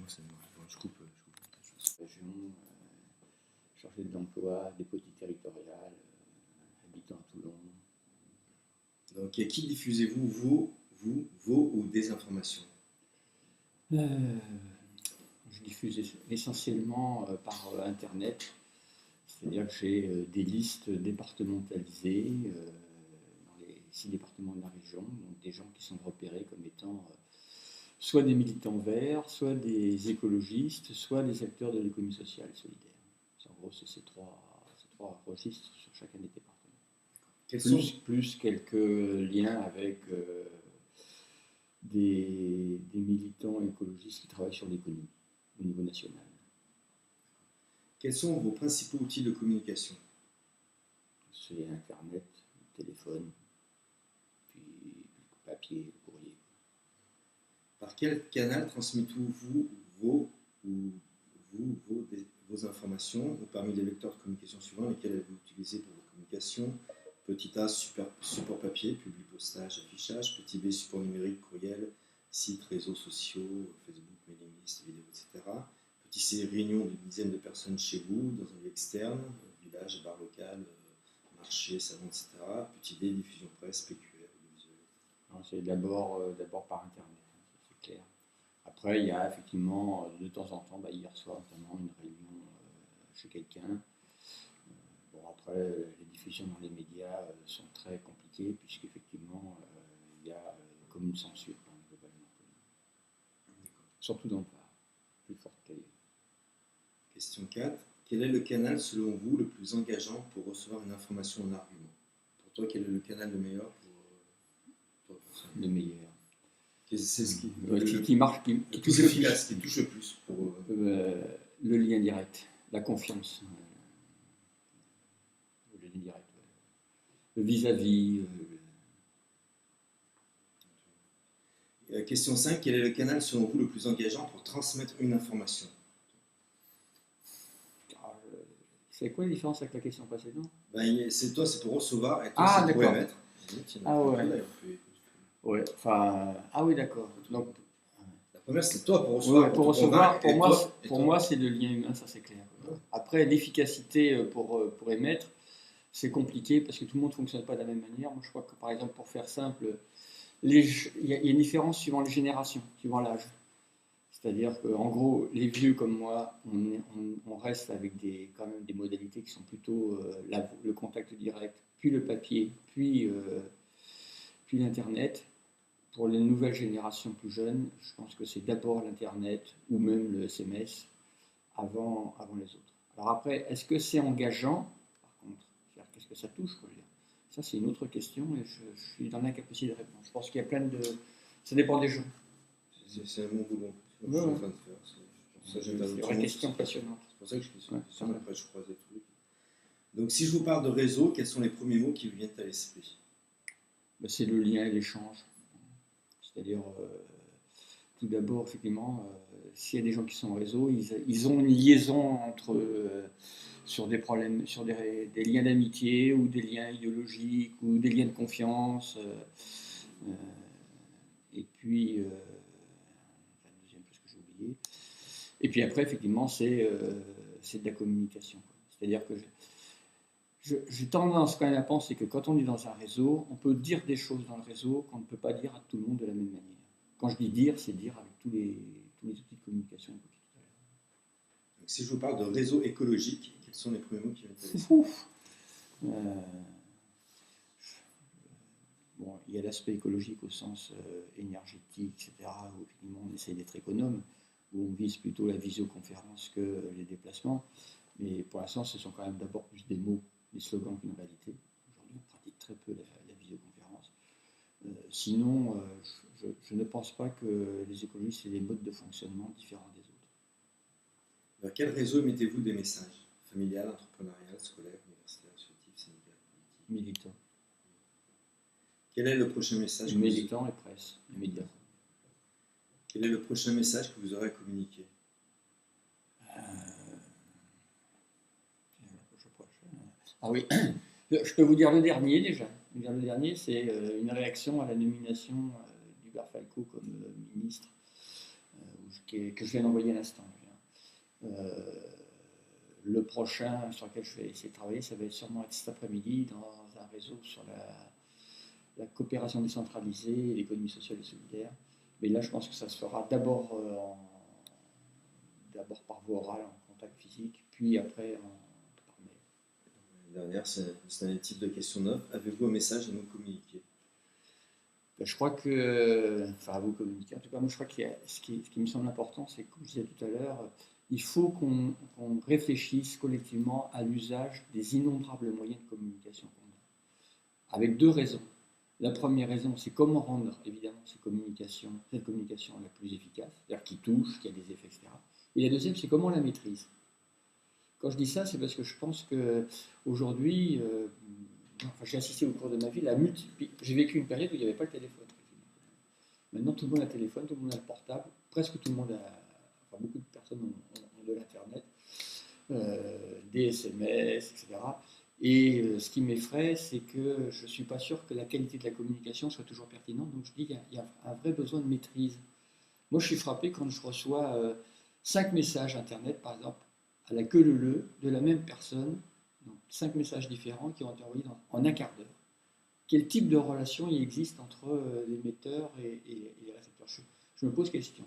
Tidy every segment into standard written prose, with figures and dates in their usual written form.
Bon, bon, je coupe. Région, chargé de l'emploi, dépôt territorial, habitant à Toulon. Donc, à qui diffusez-vous vos ou des informations? Je diffuse essentiellement par Internet, c'est-à-dire que j'ai des listes départementalisées dans les 6 départements de la région, donc des gens qui sont repérés comme étant soit des militants verts, soit des écologistes, soit des acteurs de l'économie sociale et solidaire. En gros, c'est ces trois registres sur chacun des départements. Plus quelques liens avec des militants écologistes qui travaillent sur l'économie au niveau national. Quels sont vos principaux outils de communication? C'est Internet, téléphone, puis papier, courrier. Par quel canal transmettez-vous vos informations, ou parmi les vecteurs de communication suivants, lesquels avez-vous utilisé pour vos communications? Petit A, support papier, publi, postage, affichage. Petit B, support numérique, courriel, sites, réseaux sociaux, Facebook, mailing list, vidéo, etc. Petit C, réunion d'une dizaine de personnes chez vous, dans un lieu externe, village, bar local, marché, salon, etc. Petit D, diffusion presse, PQR, audiovisuel. C'est d'abord par Internet, c'est clair. Après, il y a effectivement, de temps en temps, hier soir notamment, une réunion chez quelqu'un. Bon, après, les diffusions dans les médias sont très compliquées, puisqu'effectivement, il y a comme une censure, globalement. Surtout dans le Var, plus forte qu'ailleurs. Question 4. Quel est le canal, selon vous, le plus engageant pour recevoir une information en argument? Pour toi, quel est le canal le meilleur pour le meilleur. C'est ce qui marche, qui touche le efficace, qui touche le plus pour le lien direct, la confiance. Le lien direct. Le vis-à-vis. Question 5. Quel est le canal, selon vous, le plus engageant pour transmettre une information? C'est quoi la différence avec la question précédente? C'est pour recevoir et toi, c'est pour émettre. Ouais, enfin, oui, d'accord. Donc, la première, c'est toi pour recevoir. Ouais, pour moi, c'est le lien humain, ça c'est clair. Ouais. Après, l'efficacité pour émettre, c'est compliqué parce que tout le monde ne fonctionne pas de la même manière. Moi, je crois que, par exemple, pour faire simple, il y a une différence suivant les générations, suivant l'âge. C'est-à-dire qu'en gros, les vieux comme moi, on reste avec quand même des modalités qui sont plutôt le contact direct, puis le papier, puis l'Internet. Pour les nouvelles générations plus jeunes, je pense que c'est d'abord l'Internet ou même le SMS avant les autres. Alors après, est-ce que c'est engageant? Par contre, qu'est-ce que ça touche? Ça, c'est une autre question et je suis dans l'incapacité de répondre. Je pense qu'il y a plein de... Ça dépend des gens. C'est un bon boulot. Ouais. C'est une vraie question passionnante. C'est pour ça que je fais ça. Après, je croise des trucs. Donc, si je vous parle de réseau, quels sont les premiers mots qui vous viennent à l'esprit? C'est le lien et l'échange. C'est-à-dire, tout d'abord, effectivement, s'il y a des gens qui sont en réseau, ils ont une liaison entre sur des problèmes, sur des liens d'amitié ou des liens idéologiques ou des liens de confiance. Et puis, deuxième chose que j'ai oublié. Et puis après, effectivement, c'est de la communication. C'est-à-dire que j'ai tendance quand même à penser que quand on est dans un réseau, on peut dire des choses dans le réseau qu'on ne peut pas dire à tout le monde de la même manière. Quand je dis dire, c'est dire avec tous les outils de communication. Donc, si je vous parle de réseau écologique, quels sont les premiers mots qui viennent à l'esprit? Bon, il y a l'aspect écologique au sens énergétique, etc., où effectivement on essaie d'être économe, où on vise plutôt la visioconférence que les déplacements. Mais pour l'instant, ce sont quand même d'abord plus des mots, des slogans qu'une réalité. Aujourd'hui, on pratique très peu la visioconférence. Sinon, je ne pense pas que les écologistes aient des modes de fonctionnement différents des autres. Vers quel réseau mettez-vous des messages? Familial, entrepreneurial, scolaire, universitaire, associatif, syndical, politique? Militant. Quel est le prochain message? Militant et presse, les médias. Quel est le prochain message que vous aurez à communiquer? Ah oui, je peux vous dire le dernier déjà. Le dernier, c'est une réaction à la nomination d'Hubert Falco comme ministre, que je viens d'envoyer à l'instant. Le prochain sur lequel je vais essayer de travailler, ça va sûrement être cet après-midi dans un réseau sur la coopération décentralisée et l'économie sociale et solidaire. Mais là, je pense que ça se fera d'abord par voie orale, en contact physique, puis après par mail. La dernière, c'est un type de question 9. Avez-vous un message à nous communiquer? Ben, je crois que, enfin à vous communiquer, en tout cas, moi je crois que ce qui me semble important, c'est comme je disais tout à l'heure, il faut qu'on réfléchisse collectivement à l'usage des innombrables moyens de communication qu'on a. Avec deux raisons. La première raison, c'est comment rendre évidemment cette communication la plus efficace, c'est-à-dire qui touche, qui a des effets, etc. Et la deuxième, c'est comment on la maîtrise. Quand je dis ça, c'est parce que je pense qu'aujourd'hui, j'ai assisté au cours de ma vie, j'ai vécu une période où il n'y avait pas le téléphone. Maintenant, tout le monde a le téléphone, tout le monde a le portable, presque tout le monde beaucoup de personnes ont de l'Internet, des SMS, etc. Et ce qui m'effraie, c'est que je ne suis pas sûr que la qualité de la communication soit toujours pertinente. Donc je dis qu'il y a un vrai besoin de maîtrise. Moi, je suis frappé quand je reçois 5 messages Internet, par exemple, à la queue leu de la même personne, donc 5 messages différents qui ont été envoyés en un quart d'heure. Quel type de relation il existe entre l'émetteur et les récepteurs? Je me pose question.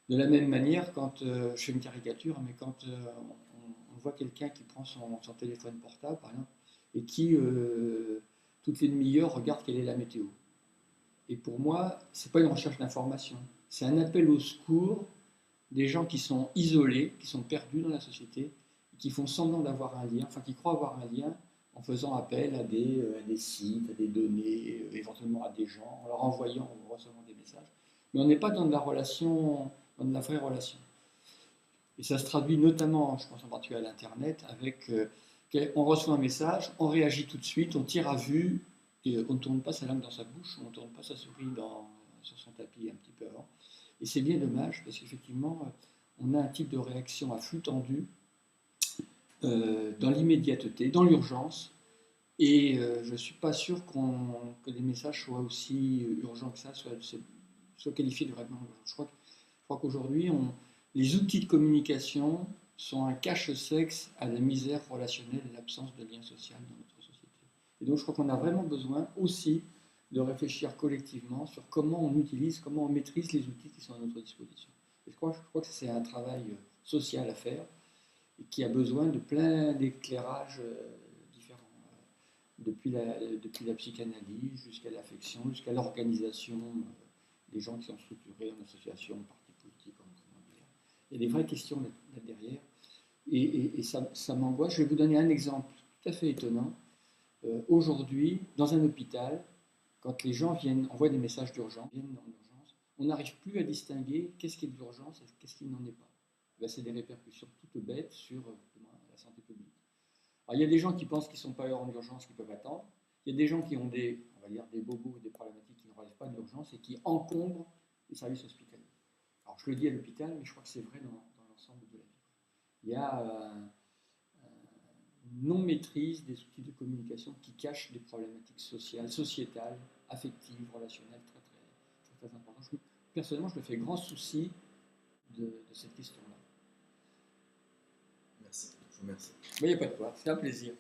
De la même manière, quand je fais une caricature, mais quand on voit quelqu'un qui prend son téléphone portable, par exemple, et qui, toutes les demi-heures, regarde quelle est la météo. Et pour moi, ce n'est pas une recherche d'information, c'est un appel au secours des gens qui sont isolés, qui sont perdus dans la société, qui font semblant d'avoir un lien, enfin qui croient avoir un lien, en faisant appel à des sites, à des données, éventuellement à des gens, en leur envoyant ou recevant des messages. Mais on n'est pas dans de la relation, dans de la vraie relation. Et ça se traduit notamment, je pense en particulier à l'Internet, avec on reçoit un message, on réagit tout de suite, on tire à vue, et on ne tourne pas sa langue dans sa bouche, on ne tourne pas sa souris sur son tapis un petit peu avant. Et c'est bien dommage, parce qu'effectivement, on a un type de réaction à flux tendu, dans l'immédiateté, dans l'urgence, et je ne suis pas sûr que les messages soient aussi urgents que ça, soient qualifiés de vraiment urgents. Je crois qu'aujourd'hui, les outils de communication sont un cache-sexe à la misère relationnelle et l'absence de lien social dans notre société. Et donc je crois qu'on a vraiment besoin aussi de réfléchir collectivement sur comment on utilise, comment on maîtrise les outils qui sont à notre disposition. Et je crois que c'est un travail social à faire et qui a besoin de plein d'éclairages différents, depuis la psychanalyse jusqu'à l'affection, jusqu'à l'organisation des gens qui sont structurés en associations, partis politiques, en mouvement divers. Il y a des vraies questions là derrière et ça m'angoisse. Je vais vous donner un exemple tout à fait étonnant. Aujourd'hui, dans un hôpital, quand les gens envoient des messages d'urgence, viennent dans l'urgence, on n'arrive plus à distinguer qu'est-ce qui est de l'urgence et qu'est-ce qui n'en est pas. Ben, c'est des répercussions toutes bêtes sur la santé publique. Alors, il y a des gens qui pensent qu'ils ne sont pas en urgence, qui peuvent attendre. Il y a des gens qui ont des bobos, des problématiques qui ne relèvent pas de l'urgence et qui encombrent les services hospitaliers. Alors, je le dis à l'hôpital, mais je crois que c'est vrai dans l'ensemble de la vie. Il y a une non-maîtrise des outils de communication qui cachent des problématiques sociales, sociétales, affectives, relationnelles très, très, très, très importantes. Personnellement, je me fais grand souci de cette question-là. Merci, je vous remercie. Mais il n'y a pas de quoi, c'est un plaisir.